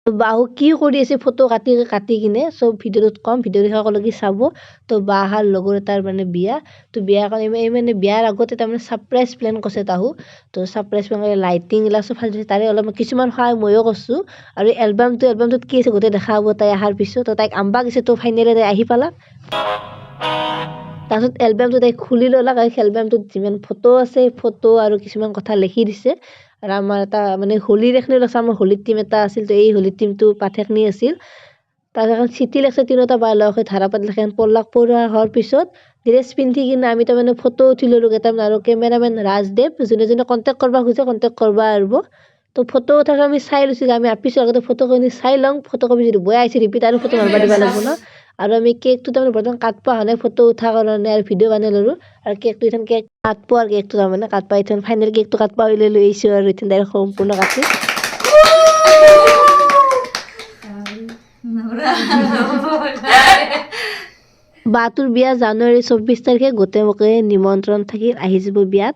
বাহু কি কৰি আছে ফটো কাটি কিনে চব ভিডিঅ'ত কম ভিডিঅ' সকলোকে চাব তো বাহাৰ লগৰ এটাৰ মানে বিয়া তো বিয়া কাৰণে এই মানে বিয়াৰ আগতে তাৰমানে ছাৰপ্ৰাইজ প্লেন কৰিছে তাহো তো ছাৰপ্ৰাইজ প্লেন কৰি লাইটিং এইবিলাক চব ফালিছে তাৰে অলপ কিছুমান সহায় ময়ো কৰিছোঁ আৰু এলবামটোত কি আছে গোটেই দেখা হ'ব তাই অহাৰ পিছত তো তাইক আম্বা গৈছে তো ফাইনেলি তাই আহি পালা তাৰপিছত এলবামটো তাই খুলি ল'লাক আৰু এলবামটোত যিমান ফটো আছে ফটো আৰু কিছুমান কথা লিখি দিছে আৰু আমাৰ এটা মানে হোলীৰ এখনি লৈছে আমাৰ হোলীৰ টিম এটা আছিল তো এই হোলীৰ টিমটো পাঠেখনি আছিল তাৰ এখন চিঠি লেখছে তিনিওটা বাই লগ হৈ ধাৰা পাত লেখেন পঢ়া হোৱাৰ পিছত ড্ৰেছ পিন্ধি কিনে আমি তাৰমানে ফটো উঠি ল'লোঁ তাৰমানে আৰু কেমেৰামেন ৰাজদেৱ যোনে যোনে কণ্টেক্ট কৰিব খোজে কণ্টেক্ট কৰিব পাৰিব তো ফটো উঠাৰ আমি চাই লৈছোঁ আমি আপিছোঁ আগতে ফটোখিনি চাই লওঁ ফটো কপি যদি বয়া আহিছে ৰিপিট আৰু ফটো মাৰিব দিব লাগিব ন আৰু আমি কেকটো তাৰমানে বৰ্তমান কাটপা হোৱা নাই ফটো উঠাৰ কাৰণে আৰু ভিডিঅ' বনাই ল'লোঁ আৰু কেকটো ইথান কেক কাটপা আৰু কেকটো তাৰমানে কাটপা ইথান ফাইনেল কেকটো কাটপা উলিয়াই লৈ আহিছোঁ আৰু ইথান ডাইৰেক্ট সম্পূৰ্ণ কাটি বাটোৰ বিয়া জানুৱাৰী 24 তাৰিখে গোটেই মোকে নিমন্ত্ৰণ থাকিল আহি যাব বিয়াত